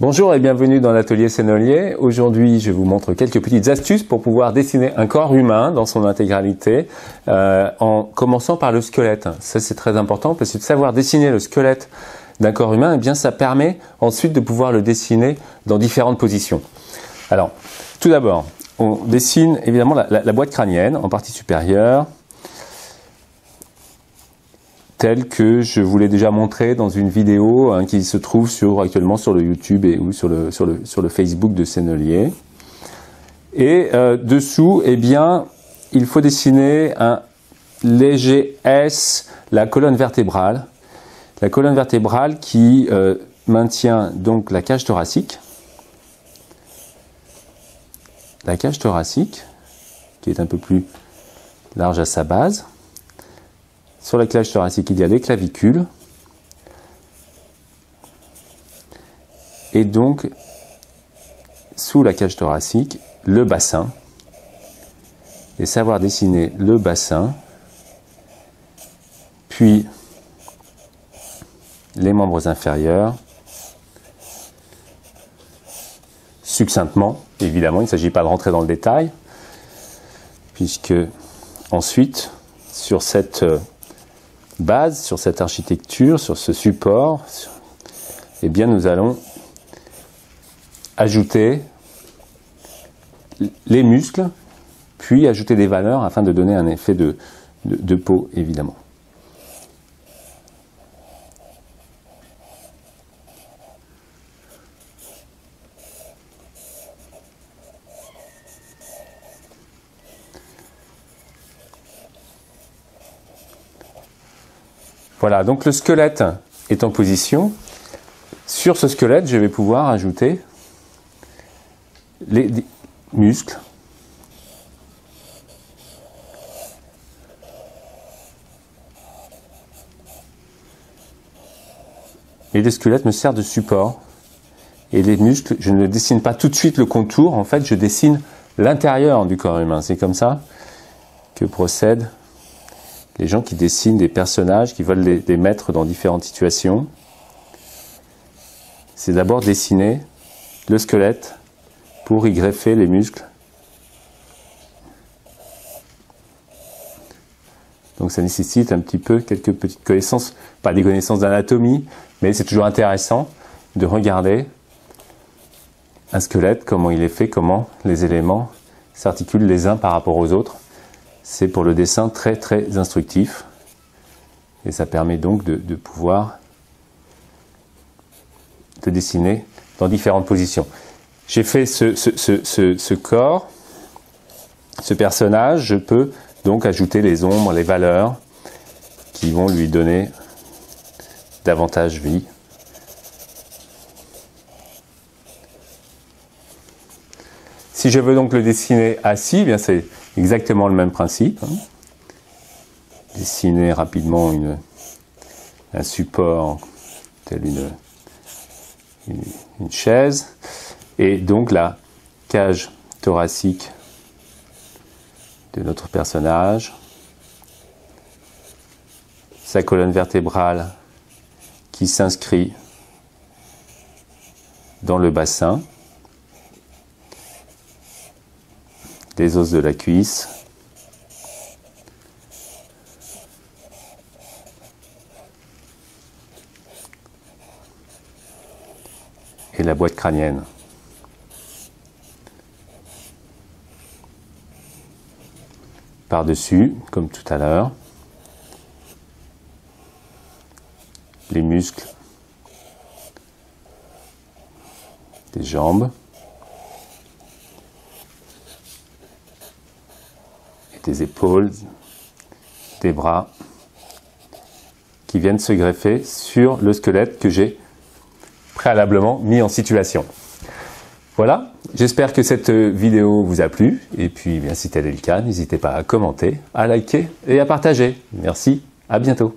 Bonjour et bienvenue dans l'atelier Sennelier. Aujourd'hui, je vous montre quelques petites astuces pour pouvoir dessiner un corps humain dans son intégralité, en commençant par le squelette. Ça, c'est très important parce que de savoir dessiner le squelette d'un corps humain, eh bien, ça permet ensuite de pouvoir le dessiner dans différentes positions. Alors, tout d'abord, on dessine évidemment la boîte crânienne en partie supérieure, tel que je vous l'ai déjà montré dans une vidéo qui se trouve actuellement sur le YouTube ou sur le Facebook de Sennelier. Et dessous, eh bien, il faut dessiner un léger S, la colonne vertébrale. La colonne vertébrale qui maintient donc la cage thoracique. La cage thoracique, qui est un peu plus large à sa base. Sur la cage thoracique, il y a les clavicules. Et donc, sous la cage thoracique, le bassin. Et savoir dessiner le bassin, puis les membres inférieurs, succinctement, évidemment, il ne s'agit pas de rentrer dans le détail, puisque ensuite, sur cette base, sur cette architecture, sur ce support, eh bien nous allons ajouter les muscles, puis ajouter des valeurs afin de donner un effet de peau, évidemment. Voilà, donc le squelette est en position. Sur ce squelette, je vais pouvoir ajouter les muscles. Et le squelette me sert de support. Et les muscles, je ne dessine pas tout de suite le contour, en fait, je dessine l'intérieur du corps humain. C'est comme ça que procèdent les gens qui dessinent des personnages, qui veulent les mettre dans différentes situations. C'est d'abord dessiner le squelette pour y greffer les muscles. Donc ça nécessite un petit peu quelques petites connaissances, pas des connaissances d'anatomie, mais c'est toujours intéressant de regarder un squelette, comment il est fait, comment les éléments s'articulent les uns par rapport aux autres. C'est pour le dessin très très instructif et ça permet donc de pouvoir te dessiner dans différentes positions. J'ai fait ce corps, ce personnage, je peux donc ajouter les ombres, les valeurs qui vont lui donner davantage vie. Si je veux donc le dessiner assis, eh bien c'est exactement le même principe. Dessiner rapidement un support tel une chaise. Et donc la cage thoracique de notre personnage. Sa colonne vertébrale qui s'inscrit dans le bassin. Les os de la cuisse, et la boîte crânienne. Par-dessus, comme tout à l'heure, les muscles des jambes, des épaules, des bras, qui viennent se greffer sur le squelette que j'ai préalablement mis en situation. Voilà, j'espère que cette vidéo vous a plu, et puis bien, si tel est le cas, n'hésitez pas à commenter, à liker et à partager. Merci, à bientôt.